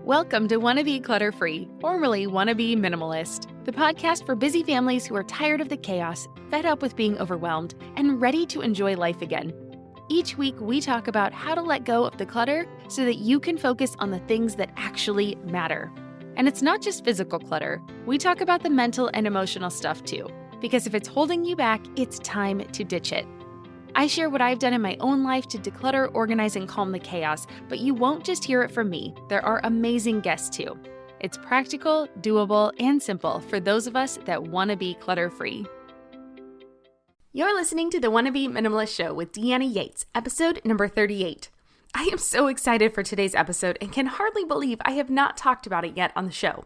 Welcome to Wanna Be Clutter-Free, formerly Wanna Be Minimalist, the podcast for busy families who are tired of the chaos, fed up with being overwhelmed, and ready to enjoy life again. Each week, we talk about how to let go of the clutter so that you can focus on the things that actually matter. And it's not just physical clutter. We talk about the mental and emotional stuff too, because if it's holding you back, it's time to ditch it. I share what I've done in my own life to declutter, organize, and calm the chaos, but you won't just hear it from me. There are amazing guests too. It's practical, doable, and simple for those of us that want to be clutter-free. You're listening to the Wanna Be Minimalist Show with Deanna Yates, episode number 38. I am so excited for today's episode and can hardly believe I have not talked about it yet on the show.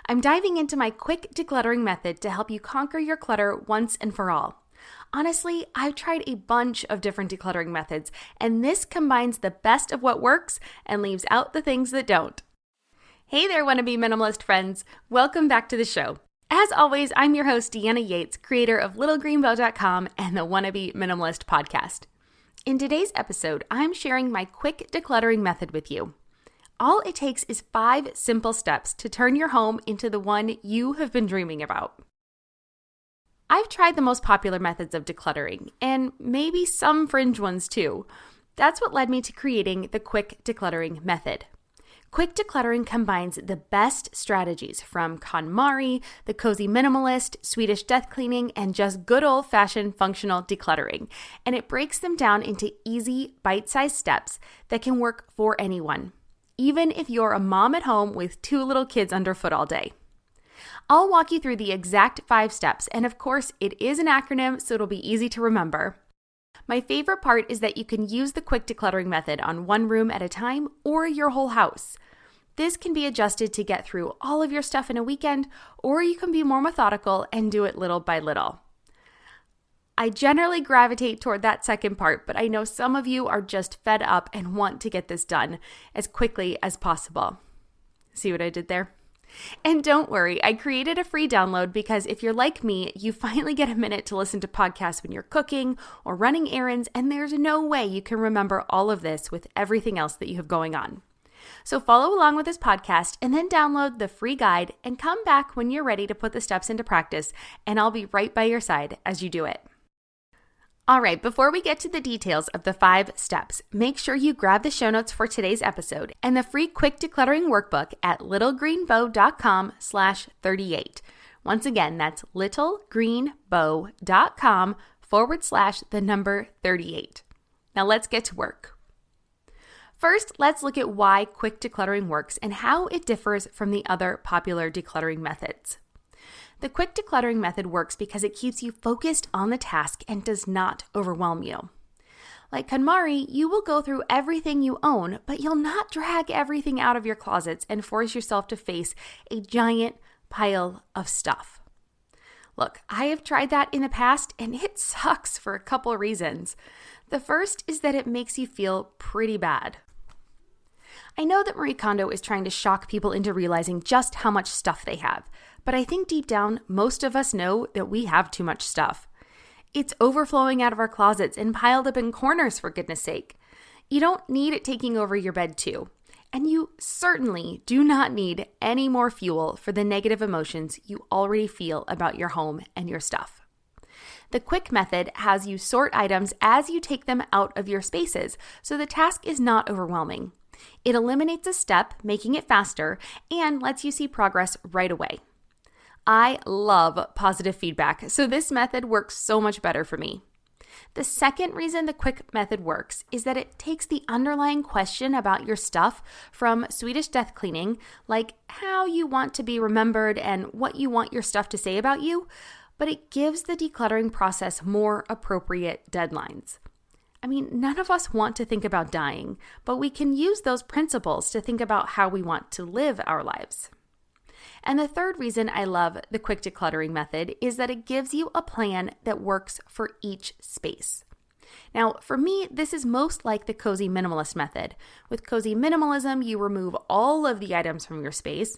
I'm diving into my quick decluttering method to help you conquer your clutter once and for all. Honestly, I've tried a bunch of different decluttering methods, and this combines the best of what works and leaves out the things that don't. Hey there, Wanna Be Minimalist friends. Welcome back to the show. As always, I'm your host, Deanna Yates, creator of littlegreenbow.com and the Wanna Be Minimalist podcast. In today's episode, I'm sharing my quick decluttering method with you. All it takes is 5 simple steps to turn your home into the one you have been dreaming about. I've tried the most popular methods of decluttering, and maybe some fringe ones too. That's what led me to creating the Quick Decluttering Method. Quick decluttering combines the best strategies from Konmari, the Cozy Minimalist, Swedish Death Cleaning, and just good old-fashioned functional decluttering, and it breaks them down into easy, bite-sized steps that can work for anyone, even if you're a mom at home with 2 little kids underfoot all day. I'll walk you through the exact 5 steps, and of course, it is an acronym, so it'll be easy to remember. My favorite part is that you can use the quick decluttering method on one room at a time or your whole house. This can be adjusted to get through all of your stuff in a weekend, or you can be more methodical and do it little by little. I generally gravitate toward that second part, but I know some of you are just fed up and want to get this done as quickly as possible. See what I did there? And don't worry, I created a free download because if you're like me, you finally get a minute to listen to podcasts when you're cooking or running errands, and there's no way you can remember all of this with everything else that you have going on. So follow along with this podcast and then download the free guide and come back when you're ready to put the steps into practice, and I'll be right by your side as you do it. All right, before we get to the details of the 5 steps, make sure you grab the show notes for today's episode and the free quick decluttering workbook at littlegreenbow.com/38. Once again, that's littlegreenbow.com/38. Now let's get to work. First, let's look at why quick decluttering works and how it differs from the other popular decluttering methods. The quick decluttering method works because it keeps you focused on the task and does not overwhelm you. Like Konmari, you will go through everything you own, but you'll not drag everything out of your closets and force yourself to face a giant pile of stuff. Look, I have tried that in the past, and it sucks for a couple reasons. The first is that it makes you feel pretty bad. I know that Marie Kondo is trying to shock people into realizing just how much stuff they have, but I think deep down, most of us know that we have too much stuff. It's overflowing out of our closets and piled up in corners, for goodness sake. You don't need it taking over your bed too, and you certainly do not need any more fuel for the negative emotions you already feel about your home and your stuff. The quick method has you sort items as you take them out of your spaces, so the task is not overwhelming. It eliminates a step, making it faster, and lets you see progress right away. I love positive feedback, so this method works so much better for me. The second reason the quick method works is that it takes the underlying question about your stuff from Swedish Death Cleaning, like how you want to be remembered and what you want your stuff to say about you, but it gives the decluttering process more appropriate deadlines. I mean, none of us want to think about dying, but we can use those principles to think about how we want to live our lives. And the third reason I love the quick decluttering method is that it gives you a plan that works for each space. Now, for me, this is most like the Cozy Minimalist method. With Cozy Minimalism, you remove all of the items from your space,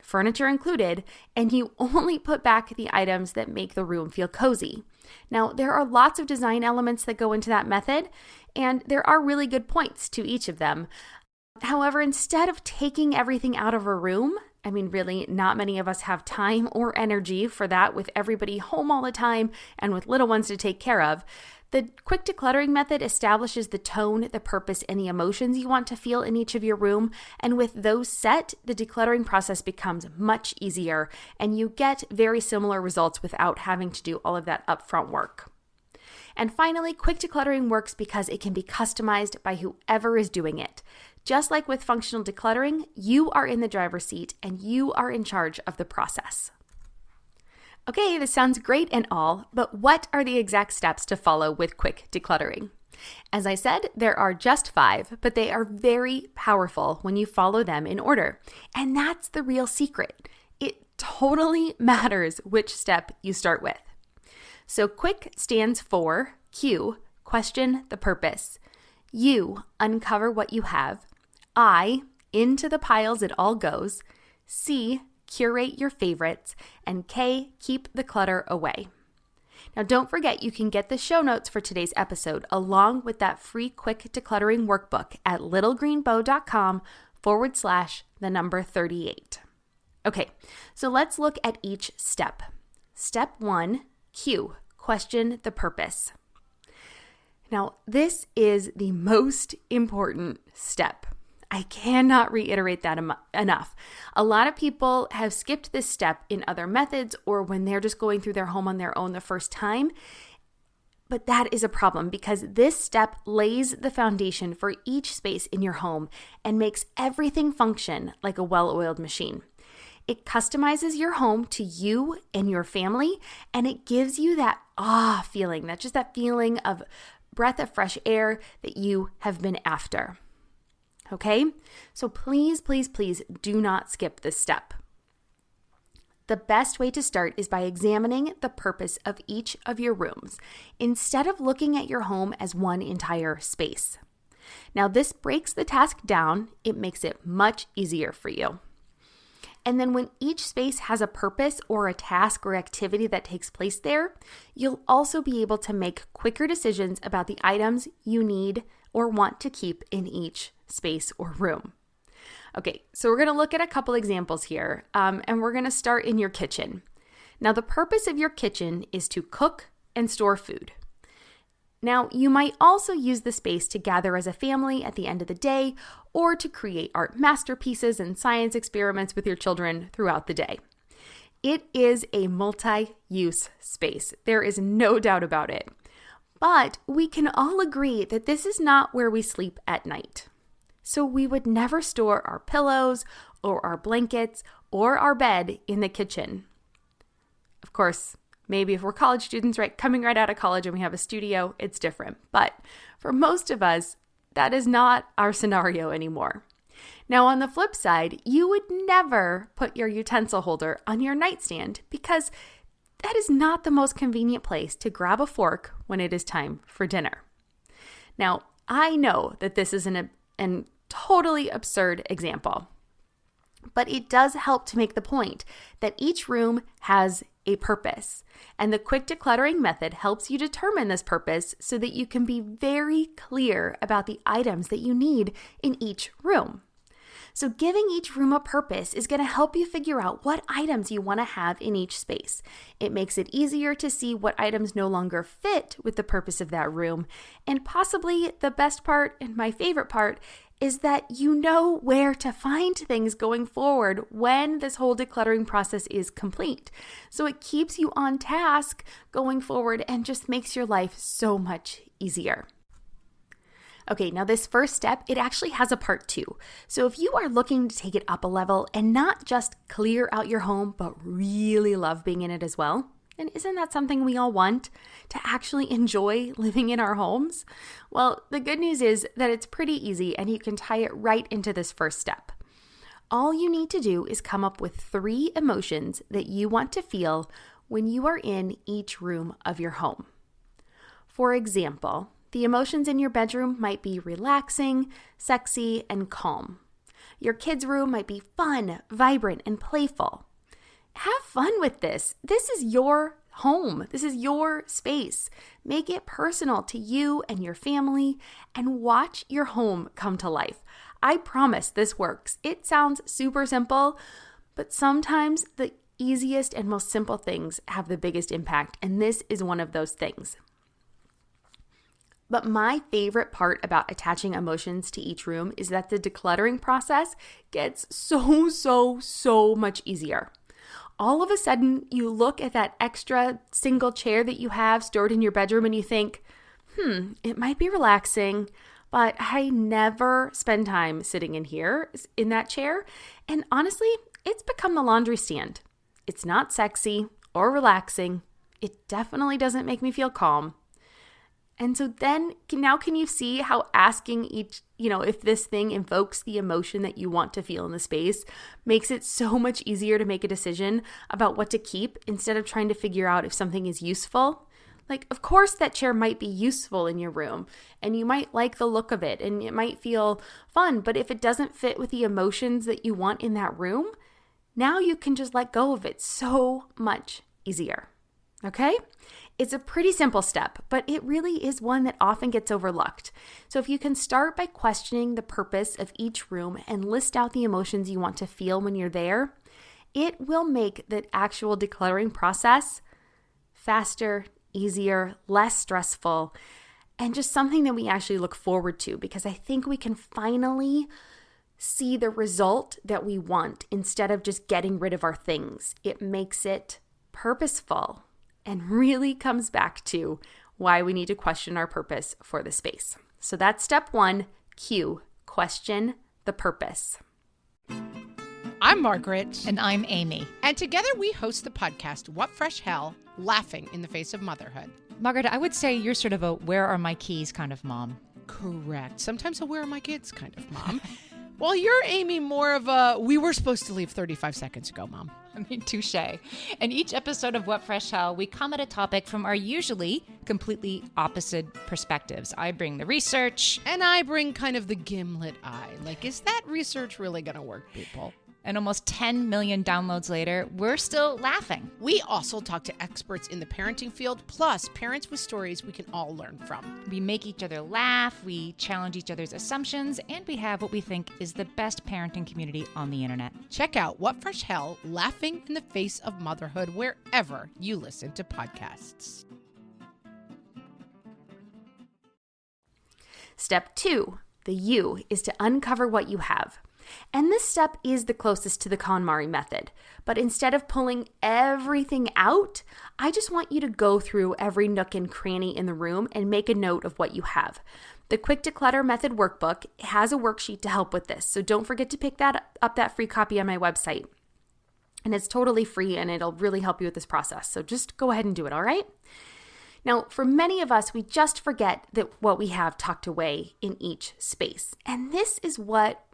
furniture included, and you only put back the items that make the room feel cozy. Now, there are lots of design elements that go into that method, and there are really good points to each of them. However, instead of taking everything out of a room, really, not many of us have time or energy for that with everybody home all the time and with little ones to take care of. The quick decluttering method establishes the tone, the purpose, and the emotions you want to feel in each of your room. And with those set, the decluttering process becomes much easier and you get very similar results without having to do all of that upfront work. And finally, quick decluttering works because it can be customized by whoever is doing it. Just like with functional decluttering, you are in the driver's seat and you are in charge of the process. Okay, this sounds great and all, but what are the exact steps to follow with quick decluttering? As I said, there are just 5, but they are very powerful when you follow them in order. And that's the real secret. It totally matters which step you start with. So quick stands for Q, question the purpose. U, uncover what you have. I, into the piles it all goes. C, curate your favorites. And K, keep the clutter away. Now don't forget you can get the show notes for today's episode along with that free quick decluttering workbook at littlegreenbow.com/38. Okay, so let's look at each step. Step 1, Q, question the purpose. Now, this is the most important step. I cannot reiterate that enough. A lot of people have skipped this step in other methods or when they're just going through their home on their own the first time. But that is a problem because this step lays the foundation for each space in your home and makes everything function like a well-oiled machine. It customizes your home to you and your family, and it gives you that feeling, that feeling of breath of fresh air that you have been after. Okay? So please, please, please do not skip this step. The best way to start is by examining the purpose of each of your rooms instead of looking at your home as one entire space. Now, this breaks the task down. It makes it much easier for you. And then when each space has a purpose or a task or activity that takes place there, you'll also be able to make quicker decisions about the items you need or want to keep in each space or room. Okay, so we're going to look at a couple examples here, and we're going to start in your kitchen. Now, the purpose of your kitchen is to cook and store food. Now, you might also use the space to gather as a family at the end of the day or to create art masterpieces and science experiments with your children throughout the day. It is a multi-use space. There is no doubt about it. But we can all agree that this is not where we sleep at night. So we would never store our pillows or our blankets or our bed in the kitchen. Of course, maybe if we're college students, coming right out of college and we have a studio, it's different. But for most of us, that is not our scenario anymore. Now, on the flip side, you would never put your utensil holder on your nightstand because that is not the most convenient place to grab a fork when it is time for dinner. Now, I know that this is an totally absurd example, but it does help to make the point that each room has a purpose, and the quick decluttering method helps you determine this purpose so that you can be very clear about the items that you need in each room. So giving each room a purpose is going to help you figure out what items you want to have in each space. It makes it easier to see what items no longer fit with the purpose of that room, and possibly the best part and my favorite part is that you know where to find things going forward when this whole decluttering process is complete. So it keeps you on task going forward and just makes your life so much easier. Okay, now this first step, it actually has a part 2. So if you are looking to take it up a level and not just clear out your home, but really love being in it as well, and isn't that something we all want? To actually enjoy living in our homes? Well, the good news is that it's pretty easy and you can tie it right into this first step. All you need to do is come up with 3 emotions that you want to feel when you are in each room of your home. For example, the emotions in your bedroom might be relaxing, sexy, and calm. Your kids' room might be fun, vibrant, and playful. Have fun with this. This is your home. This is your space. Make it personal to you and your family and watch your home come to life. I promise this works. It sounds super simple, but sometimes the easiest and most simple things have the biggest impact, and this is one of those things. But my favorite part about attaching emotions to each room is that the decluttering process gets so much easier. All of a sudden, you look at that extra single chair that you have stored in your bedroom and you think, it might be relaxing, but I never spend time sitting in here, in that chair. And honestly, it's become the laundry stand. It's not sexy or relaxing. It definitely doesn't make me feel calm. And so then now can you see how asking each, if this thing invokes the emotion that you want to feel in the space makes it so much easier to make a decision about what to keep instead of trying to figure out if something is useful? Like, of course, that chair might be useful in your room and you might like the look of it and it might feel fun, but if it doesn't fit with the emotions that you want in that room, now you can just let go of it so much easier. Okay? It's a pretty simple step, but it really is one that often gets overlooked. So if you can start by questioning the purpose of each room and list out the emotions you want to feel when you're there, it will make the actual decluttering process faster, easier, less stressful, and just something that we actually look forward to, because I think we can finally see the result that we want instead of just getting rid of our things. It makes it purposeful and really comes back to why we need to question our purpose for the space. So that's step 1, Q, question the purpose. I'm Margaret. And I'm Amy. And together we host the podcast, What Fresh Hell? Laughing in the Face of Motherhood. Margaret, I would say you're sort of a where are my keys kind of mom. Correct. Sometimes a where are my kids kind of mom. Well, you're, Amy, more of a we were supposed to leave 35 seconds ago, mom. I mean, touche. In each episode of What Fresh Hell, we come at a topic from our usually completely opposite perspectives. I bring the research. And I bring kind of the gimlet eye. Like, is that research really going to work, people? And almost 10 million downloads later, we're still laughing. We also talk to experts in the parenting field, plus parents with stories we can all learn from. We make each other laugh, we challenge each other's assumptions, and we have what we think is the best parenting community on the internet. Check out What Fresh Hell? Laughing in the Face of Motherhood wherever you listen to podcasts. Step 2, the U, is to uncover what you have. And this step is the closest to the Konmari Method. But instead of pulling everything out, I just want you to go through every nook and cranny in the room and make a note of what you have. The Quick Declutter Method workbook has a worksheet to help with this, so don't forget to pick that free copy on my website. And it's totally free and it'll really help you with this process. So just go ahead and do it, all right? Now, for many of us, we just forget that what we have tucked away in each space. And this is what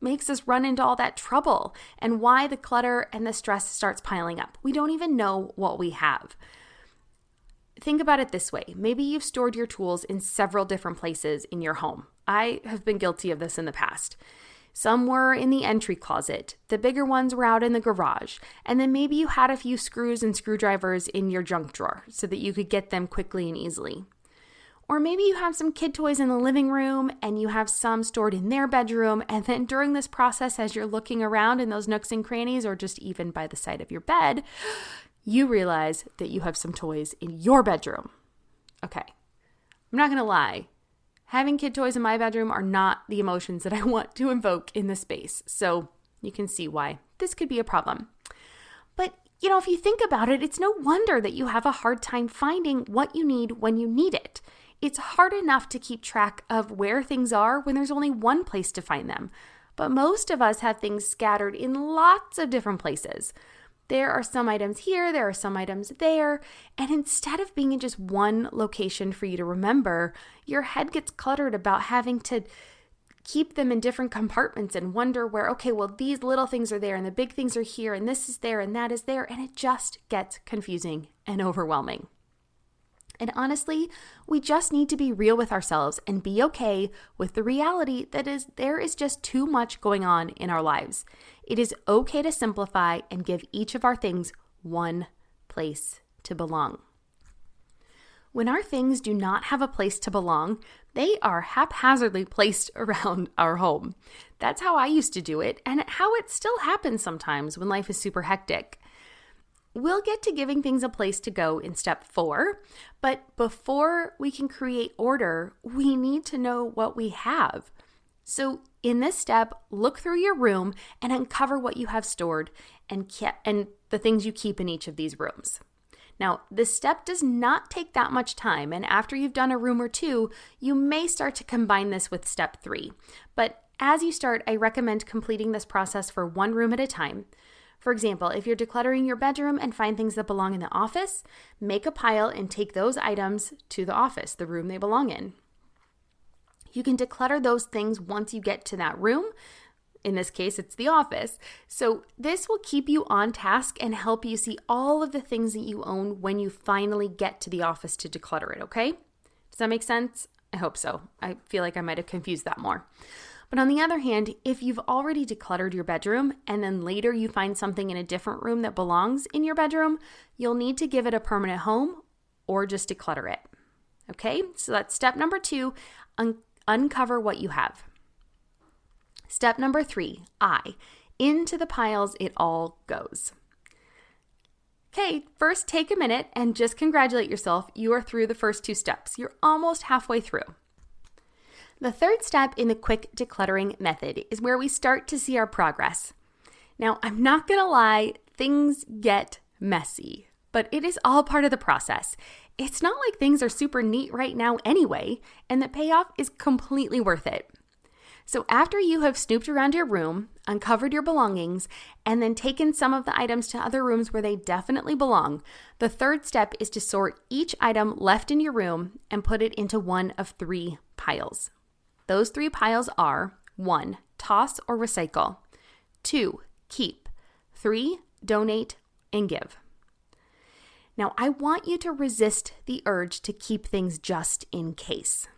makes us run into all that trouble and why the clutter and the stress starts piling up. We don't even know what we have. Think about it this way. Maybe you've stored your tools in several different places in your home. I have been guilty of this in the past. Some were in the entry closet. The bigger ones were out in the garage. And then maybe you had a few screws and screwdrivers in your junk drawer so that you could get them quickly and easily. Or maybe you have some kid toys in the living room and you have some stored in their bedroom. And then during this process, as you're looking around in those nooks and crannies or just even by the side of your bed, you realize that you have some toys in your bedroom. Okay, I'm not going to lie. Having kid toys in my bedroom are not the emotions that I want to invoke in the space. So you can see why this could be a problem. But if you think about it, it's no wonder that you have a hard time finding what you need when you need it. It's hard enough to keep track of where things are when there's only one place to find them. But most of us have things scattered in lots of different places. There are some items here, there are some items there, and instead of being in just one location for you to remember, your head gets cluttered about having to keep them in different compartments and wonder where, okay, well, these little things are there and the big things are here and this is there and that is there, and it just gets confusing and overwhelming. And honestly, we just need to be real with ourselves and be okay with the reality that there is just too much going on in our lives. It is okay to simplify and give each of our things one place to belong. When our things do not have a place to belong, they are haphazardly placed around our home. That's how I used to do it, and how it still happens sometimes when life is super hectic. We'll get to giving things a place to go in step 4, but before we can create order, we need to know what we have. So in this step, look through your room and uncover what you have stored and the things you keep in each of these rooms. Now, this step does not take that much time, and after you've done a room or 2, you may start to combine this with step 3. But as you start, I recommend completing this process for one room at a time. For example, if you're decluttering your bedroom and find things that belong in the office, make a pile and take those items to the office, the room they belong in. You can declutter those things once you get to that room. In this case, it's the office. So this will keep you on task and help you see all of the things that you own when you finally get to the office to declutter it, okay? Does that make sense? I hope so. I feel like I might have confused that more. But on the other hand, if you've already decluttered your bedroom and then later you find something in a different room that belongs in your bedroom, you'll need to give it a permanent home or just declutter it. Okay, so that's step number 2, uncover what you have. Step number 3, into the piles it all goes. Okay, first take a minute and just congratulate yourself. You are through the first 2 steps. You're almost halfway through. The third step in the quick decluttering method is where we start to see our progress. Now, I'm not going to lie, things get messy, but it is all part of the process. It's not like things are super neat right now anyway, and the payoff is completely worth it. So after you have snooped around your room, uncovered your belongings, and then taken some of the items to other rooms where they definitely belong, the third step is to sort each item left in your room and put it into one of 3 piles. Those 3 piles are 1, toss or recycle, 2, keep, 3, donate and give. Now, I want you to resist the urge to keep things just in case.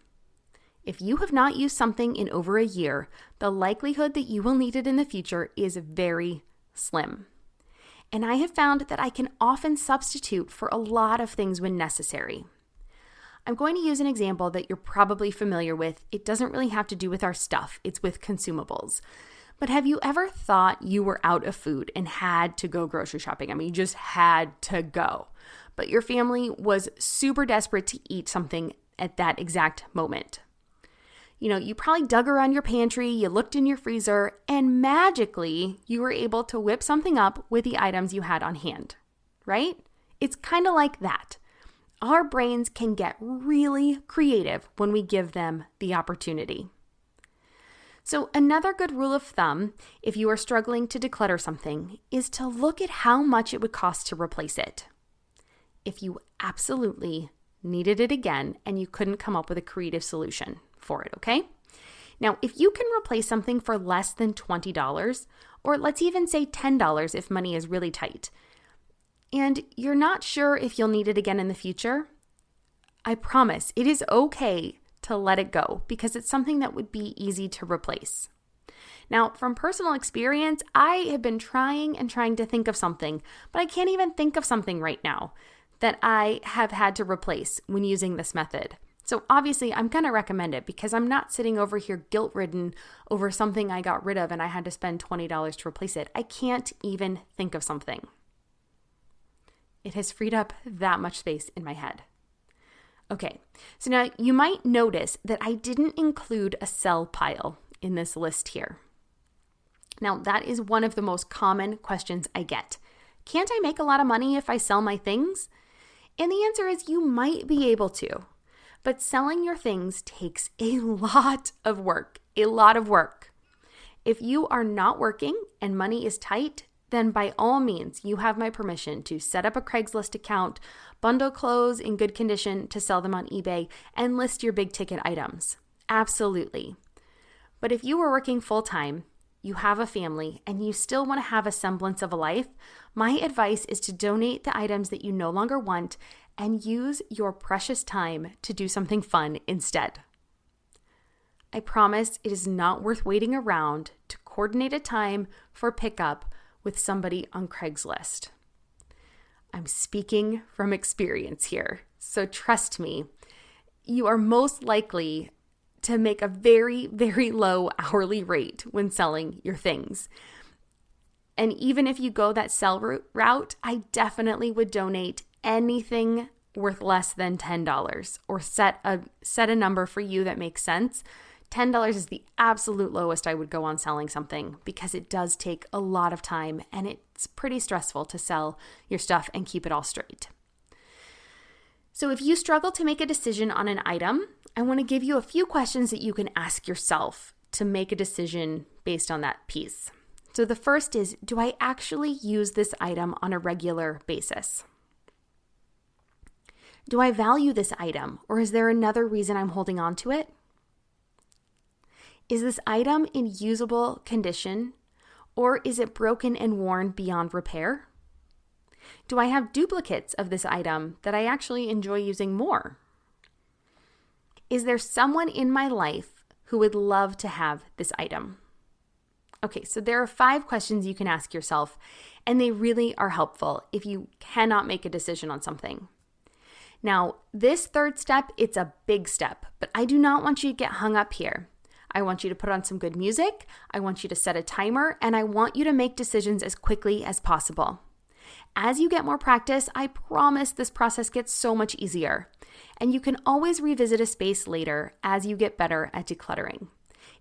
If you have not used something in over a year, the likelihood that you will need it in the future is very slim. And I have found that I can often substitute for a lot of things when necessary. I'm going to use an example that you're probably familiar with. It doesn't really have to do with our stuff, it's with consumables. But have you ever thought you were out of food and had to go grocery shopping? I mean, you just had to go. But your family was super desperate to eat something at that exact moment. You know, you probably dug around your pantry, you looked in your freezer, and magically you were able to whip something up with the items you had on hand, right? It's kind of like that. Our brains can get really creative when we give them the opportunity. So another good rule of thumb, if you are struggling to declutter something, is to look at how much it would cost to replace it. If you absolutely needed it again and you couldn't come up with a creative solution for it, okay? Now, if you can replace something for less than $20, or let's even say $10 if money is really tight, and you're not sure if you'll need it again in the future, I promise it is okay to let it go because it's something that would be easy to replace. Now, from personal experience, I have been trying to think of something, but I can't even think of something right now that I have had to replace when using this method. So obviously, I'm going to recommend it because I'm not sitting over here guilt-ridden over something I got rid of and I had to spend $20 to replace it. I can't even think of something. It has freed up that much space in my head. Okay, so now you might notice that I didn't include a sell pile in this list here. Now, that is one of the most common questions I get. Can't I make a lot of money if I sell my things? And the answer is you might be able to, but selling your things takes a lot of work, If you are not working and money is tight, then by all means, you have my permission to set up a Craigslist account, bundle clothes in good condition to sell them on eBay, and list your big ticket items. Absolutely. But if you are working full-time, you have a family, and you still want to have a semblance of a life, my advice is to donate the items that you no longer want and use your precious time to do something fun instead. I promise it is not worth waiting around to coordinate a time for pickup with somebody on Craigslist. I'm speaking from experience here, So trust me, you are most likely to make a very, very low hourly rate when selling your things. And even if you go that sell route, I definitely would donate anything worth less than $10 or set a number for you that makes sense. $10 is the absolute lowest I would go on selling something because it does take a lot of time and it's pretty stressful to sell your stuff and keep it all straight. So if you struggle to make a decision on an item, I want to give you a few questions that you can ask yourself to make a decision based on that piece. So the first is, do I actually use this item on a regular basis? Do I value this item, or is there another reason I'm holding on to it? Is this item in usable condition, or is it broken and worn beyond repair? Do I have duplicates of this item that I actually enjoy using more? Is there someone in my life who would love to have this item? Okay, so there are 5 questions you can ask yourself, and they really are helpful if you cannot make a decision on something. Now, this third step, it's a big step, but I do not want you to get hung up here. I want you to put on some good music, I want you to set a timer, and I want you to make decisions as quickly as possible. As you get more practice, I promise this process gets so much easier, and you can always revisit a space later as you get better at decluttering.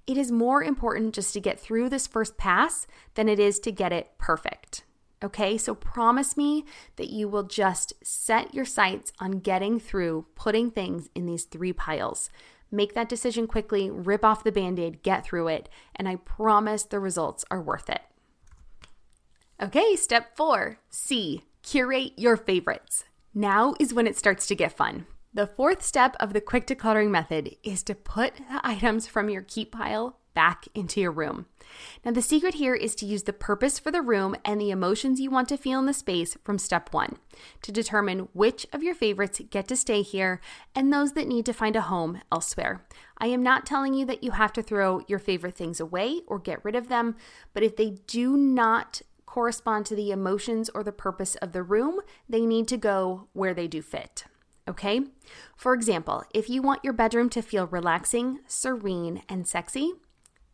It is more important just to get through this first pass than it is to get it perfect. Okay, so promise me that you will just set your sights on getting through putting things in these 3 piles. Make that decision quickly, rip off the Band-Aid, get through it, and I promise the results are worth it. Okay, step 4, C, curate your favorites. Now is when it starts to get fun. The 4th step of the quick decluttering method is to put the items from your keep pile back into your room. Now, the secret here is to use the purpose for the room and the emotions you want to feel in the space from step 1 to determine which of your favorites get to stay here and those that need to find a home elsewhere. I am not telling you that you have to throw your favorite things away or get rid of them, but if they do not correspond to the emotions or the purpose of the room, they need to go where they do fit. Okay? For example, if you want your bedroom to feel relaxing, serene, and sexy,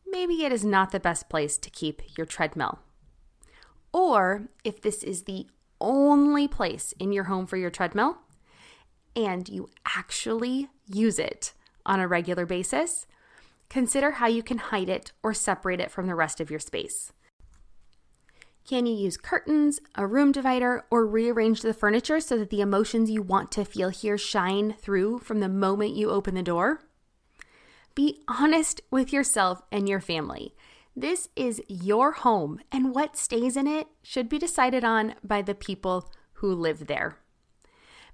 maybe it is not the best place to keep your treadmill. Or if this is the only place in your home for your treadmill and you actually use it on a regular basis, consider how you can hide it or separate it from the rest of your space. Can you use curtains, a room divider, or rearrange the furniture so that the emotions you want to feel here shine through from the moment you open the door? Be honest with yourself and your family. This is your home, and what stays in it should be decided on by the people who live there.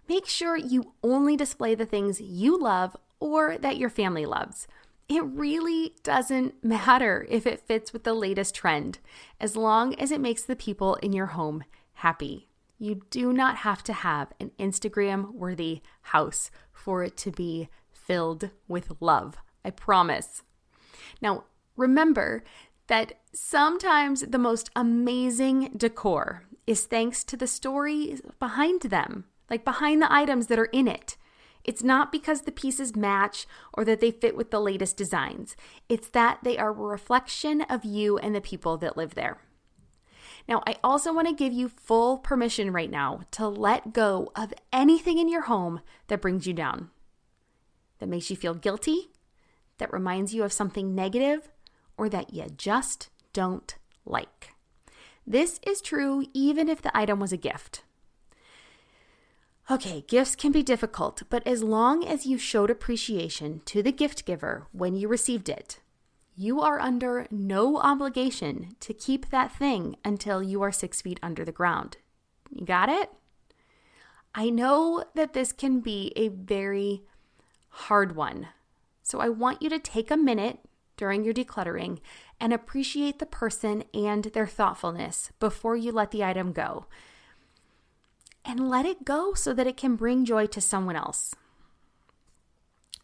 Make sure you only display the things you love or that your family loves. It really doesn't matter if it fits with the latest trend, as long as it makes the people in your home happy. You do not have to have an Instagram-worthy house for it to be filled with love. I promise. Now, remember that sometimes the most amazing decor is thanks to the stories behind them, like behind the items that are in it. It's not because the pieces match or that they fit with the latest designs. It's that they are a reflection of you and the people that live there. Now, I also want to give you full permission right now to let go of anything in your home that brings you down, that makes you feel guilty, that reminds you of something negative, or that you just don't like. This is true even if the item was a gift. Okay, gifts can be difficult, but as long as you showed appreciation to the gift giver when you received it, you are under no obligation to keep that thing until you are 6 feet under the ground. You got it? I know that this can be a very hard one, so I want you to take a minute during your decluttering and appreciate the person and their thoughtfulness before you let the item go. And let it go so that it can bring joy to someone else.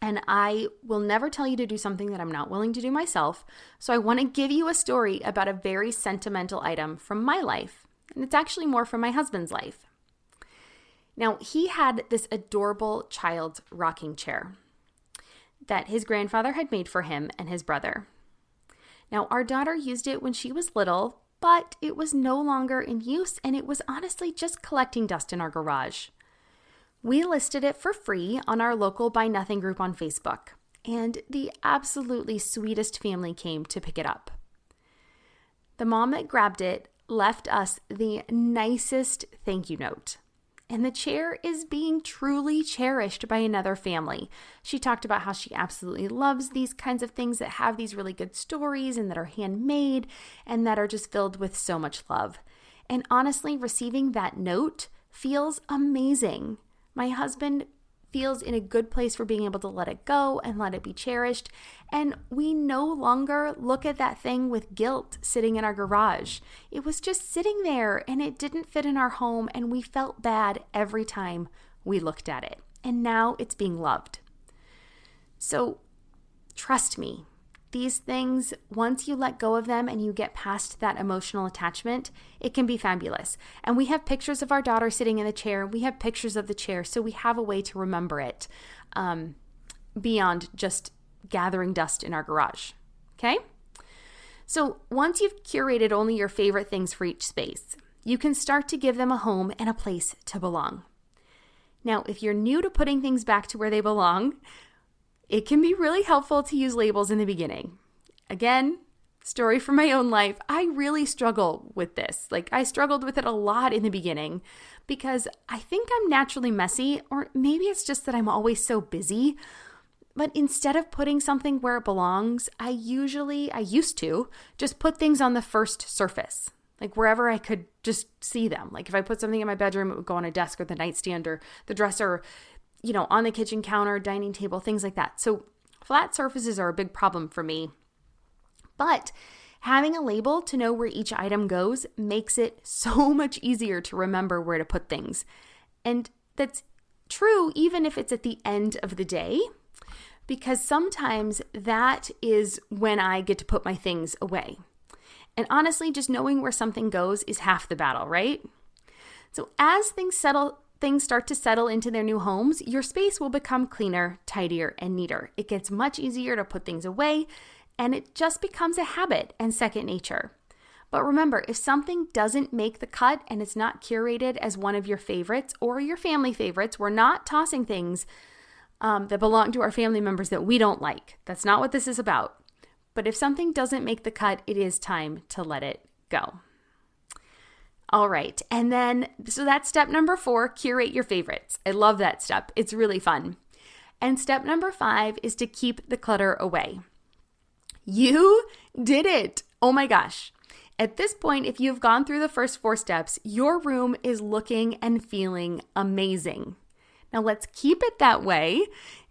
And I will never tell you to do something that I'm not willing to do myself. So I want to give you a story about a very sentimental item from my life. And it's actually more from my husband's life. Now, he had this adorable child's rocking chair that his grandfather had made for him and his brother. Now, our daughter used it when she was little, but it was no longer in use, and it was honestly just collecting dust in our garage. We listed it for free on our local Buy Nothing group on Facebook, and the absolutely sweetest family came to pick it up. The mom that grabbed it left us the nicest thank you note. And the chair is being truly cherished by another family. She talked about how she absolutely loves these kinds of things that have these really good stories and that are handmade and that are just filled with so much love. And honestly, receiving that note feels amazing. My husband feels in a good place for being able to let it go and let it be cherished. And we no longer look at that thing with guilt sitting in our garage. It was just sitting there and it didn't fit in our home, and we felt bad every time we looked at it. And now it's being loved. So trust me, these things, once you let go of them and you get past that emotional attachment, it can be fabulous. And we have pictures of our daughter sitting in the chair. We have pictures of the chair, so we have a way to remember it beyond just gathering dust in our garage. Okay? So once you've curated only your favorite things for each space, you can start to give them a home and a place to belong. Now, if you're new to putting things back to where they belong, it can be really helpful to use labels in the beginning. Again, story from my own life, I really struggle with this. I struggled with it a lot in the beginning because I think I'm naturally messy, or maybe it's just that I'm always so busy. But instead of putting something where it belongs, I used to just put things on the first surface, wherever I could just see them. If I put something in my bedroom, it would go on a desk or the nightstand or the dresser, on the kitchen counter, dining table, things like that. So flat surfaces are a big problem for me. But having a label to know where each item goes makes it so much easier to remember where to put things. And that's true even if it's at the end of the day, because sometimes that is when I get to put my things away. And honestly, just knowing where something goes is half the battle, right? So as things start to settle into their new homes, your space will become cleaner, tidier, and neater. It gets much easier to put things away, and it just becomes a habit and second nature. But remember, if something doesn't make the cut and it's not curated as one of your favorites or your family favorites, we're not tossing things that belong to our family members that we don't like. That's not what this is about. But if something doesn't make the cut, it is time to let it go. All right. And then, so that's step number 4, curate your favorites. I love that step. It's really fun. And step number 5 is to keep the clutter away. You did it. Oh my gosh. At this point, if you've gone through the first 4 steps, your room is looking and feeling amazing. Now let's keep it that way.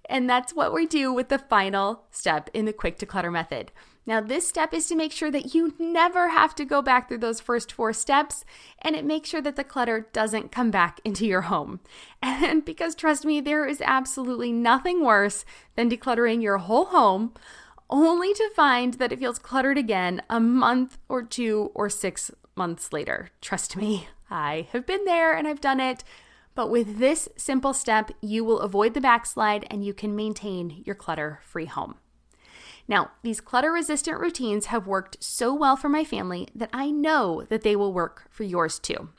And that's what we do with the final step in the Quick Declutter method. Now, this step is to make sure that you never have to go back through those first 4 steps, and it makes sure that the clutter doesn't come back into your home. And because trust me, there is absolutely nothing worse than decluttering your whole home only to find that it feels cluttered again a month or 2 or 6 months later. Trust me, I have been there and I've done it. But with this simple step, you will avoid the backslide and you can maintain your clutter-free home. Now, these clutter-resistant routines have worked so well for my family that I know that they will work for yours too.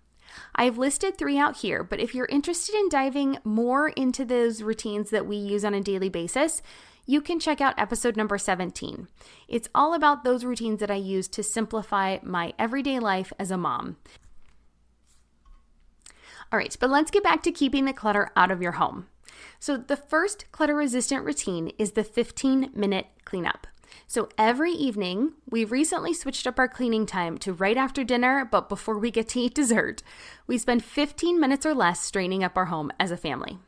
I've listed 3 out here, but if you're interested in diving more into those routines that we use on a daily basis, you can check out episode number 17. It's all about those routines that I use to simplify my everyday life as a mom. All right, but let's get back to keeping the clutter out of your home. So the first clutter-resistant routine is the 15-minute cleanup. So every evening, we've recently switched up our cleaning time to right after dinner, but before we get to eat dessert. We spend 15 minutes or less straightening up our home as a family.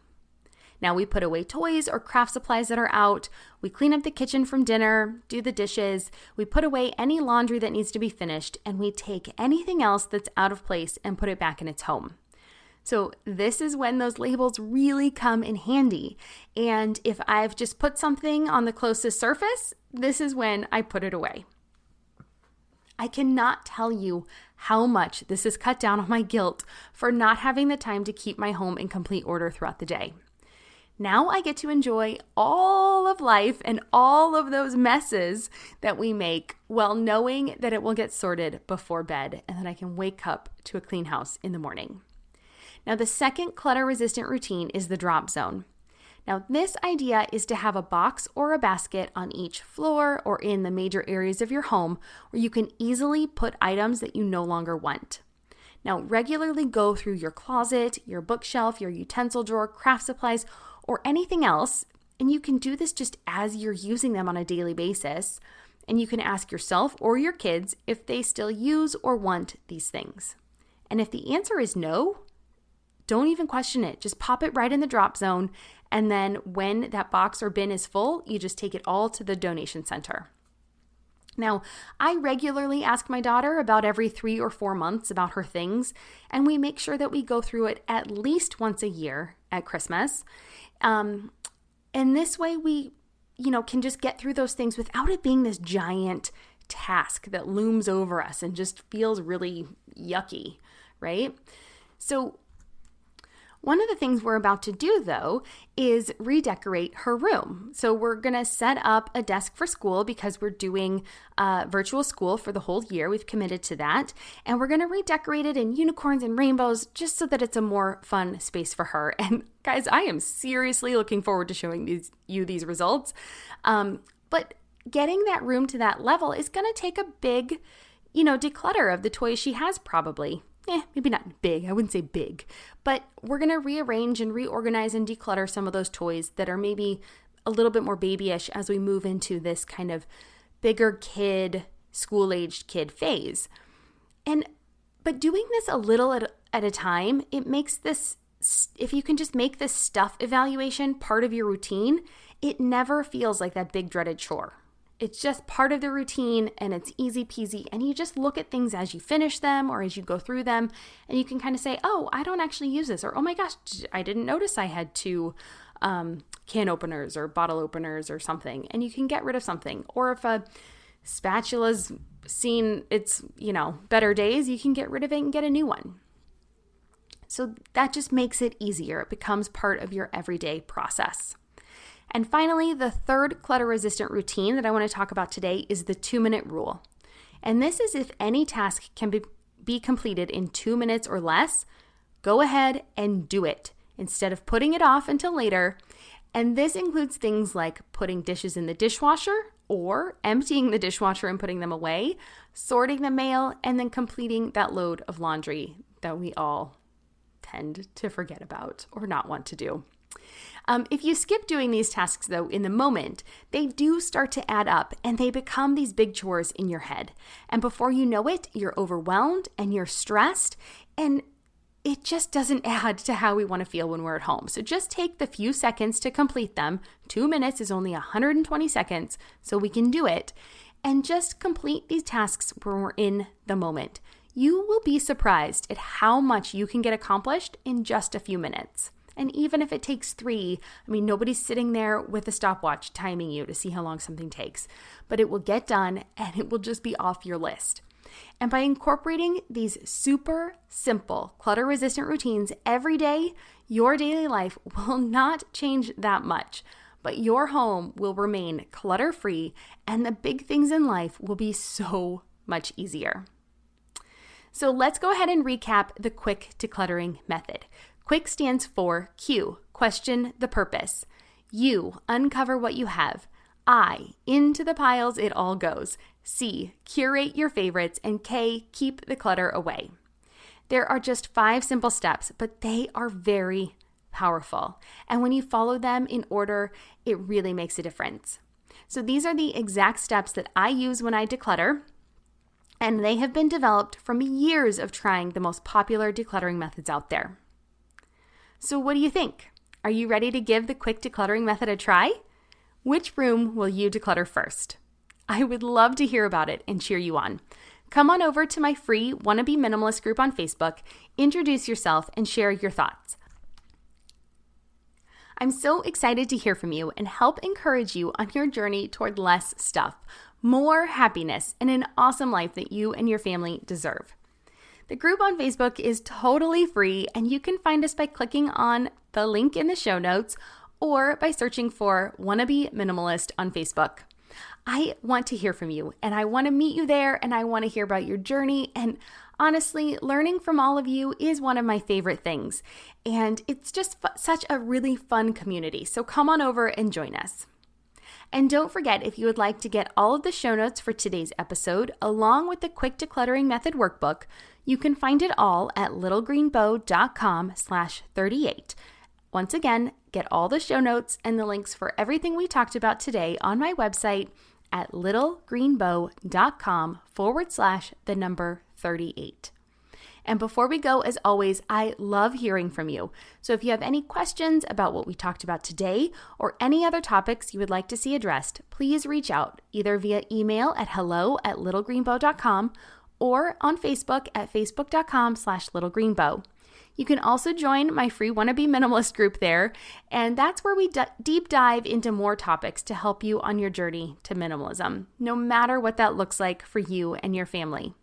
Now we put away toys or craft supplies that are out, we clean up the kitchen from dinner, do the dishes, we put away any laundry that needs to be finished, and we take anything else that's out of place and put it back in its home. So this is when those labels really come in handy. And if I've just put something on the closest surface, this is when I put it away. I cannot tell you how much this has cut down on my guilt for not having the time to keep my home in complete order throughout the day. Now I get to enjoy all of life and all of those messes that we make while knowing that it will get sorted before bed and that I can wake up to a clean house in the morning. Now, the second clutter-resistant routine is the drop zone. Now, this idea is to have a box or a basket on each floor or in the major areas of your home where you can easily put items that you no longer want. Now, regularly go through your closet, your bookshelf, your utensil drawer, craft supplies, or anything else, and you can do this just as you're using them on a daily basis, and you can ask yourself or your kids if they still use or want these things. And if the answer is no, don't even question it. Just pop it right in the drop zone, and then when that box or bin is full, you just take it all to the donation center. Now, I regularly ask my daughter about every 3 or 4 months about her things, and we make sure that we go through it at least once a year at Christmas. And this way we, can just get through those things without it being this giant task that looms over us and just feels really yucky, right? So one of the things we're about to do, though, is redecorate her room. So we're going to set up a desk for school because we're doing virtual school for the whole year. We've committed to that. And we're going to redecorate it in unicorns and rainbows just so that it's a more fun space for her. And guys, I am seriously looking forward to showing you these results. But getting that room to that level is going to take a big, declutter of the toys she has probably. Maybe not big. I wouldn't say big, but we're going to rearrange and reorganize and declutter some of those toys that are maybe a little bit more babyish as we move into this kind of bigger kid, school-aged kid phase. But doing this a little at a time, it makes this, if you can just make this stuff evaluation part of your routine, it never feels like that big dreaded chore. It's just part of the routine and it's easy peasy. And you just look at things as you finish them or as you go through them. And you can kind of say, oh, I don't actually use this. Or, oh my gosh, I didn't notice I had 2 can openers or bottle openers or something. And you can get rid of something. Or if a spatula's seen its, better days, you can get rid of it and get a new one. So that just makes it easier. It becomes part of your everyday process. And finally, the third clutter-resistant routine that I want to talk about today is the 2-minute rule. And this is if any task can be completed in 2 minutes or less, go ahead and do it instead of putting it off until later. And this includes things like putting dishes in the dishwasher or emptying the dishwasher and putting them away, sorting the mail, and then completing that load of laundry that we all tend to forget about or not want to do. If you skip doing these tasks, though, in the moment, they do start to add up and they become these big chores in your head. And before you know it, you're overwhelmed and you're stressed, and it just doesn't add to how we want to feel when we're at home. So just take the few seconds to complete them. 2 minutes is only 120 seconds, so we can do it. And just complete these tasks when we're in the moment. You will be surprised at how much you can get accomplished in just a few minutes. And even if it takes 3, nobody's sitting there with a stopwatch timing you to see how long something takes, but it will get done and it will just be off your list. And by incorporating these super simple clutter-resistant routines every day, your daily life will not change that much, but your home will remain clutter-free and the big things in life will be so much easier. So let's go ahead and recap the quick decluttering method. Quick stands for Q, question the purpose. U, uncover what you have. I, into the piles it all goes. C, curate your favorites. And K, keep the clutter away. There are just 5 simple steps, but they are very powerful. And when you follow them in order, it really makes a difference. So these are the exact steps that I use when I declutter, and they have been developed from years of trying the most popular decluttering methods out there. So what do you think? Are you ready to give the quick decluttering method a try? Which room will you declutter first? I would love to hear about it and cheer you on. Come on over to my free Wanna Be Minimalist group on Facebook, introduce yourself, and share your thoughts. I'm so excited to hear from you and help encourage you on your journey toward less stuff, more happiness, and an awesome life that you and your family deserve. The group on Facebook is totally free, and you can find us by clicking on the link in the show notes or by searching for Wannabe Minimalist on Facebook. I want to hear from you, and I want to meet you there, and I want to hear about your journey. And honestly, learning from all of you is one of my favorite things. And it's just such a really fun community. So come on over and join us. And don't forget, if you would like to get all of the show notes for today's episode, along with the Quick Decluttering Method workbook, you can find it all at littlegreenbow.com/38. Once again, get all the show notes and the links for everything we talked about today on my website at littlegreenbow.com/38. And before we go, as always, I love hearing from you. So if you have any questions about what we talked about today or any other topics you would like to see addressed, please reach out either via email at hello@littlegreenbow.com or on Facebook at facebook.com/littlegreenbow. You can also join my free Wannabe Minimalist group there, and that's where we deep dive into more topics to help you on your journey to minimalism, no matter what that looks like for you and your family.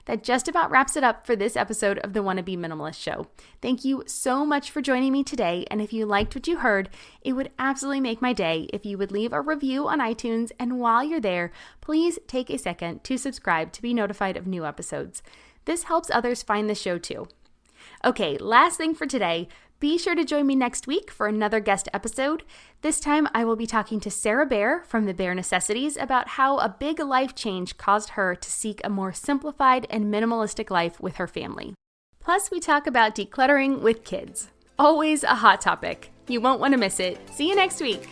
That just about wraps it up for this episode of the Wannabe Minimalist Show. Thank you so much for joining me today, and if you liked what you heard, it would absolutely make my day if you would leave a review on iTunes, and while you're there, please take a second to subscribe to be notified of new episodes. This helps others find the show too. Okay, last thing for today, be sure to join me next week for another guest episode. This time I will be talking to Sarah Bear from The Bare Necessities about how a big life change caused her to seek a more simplified and minimalistic life with her family. Plus, we talk about decluttering with kids. Always a hot topic. You won't want to miss it. See you next week.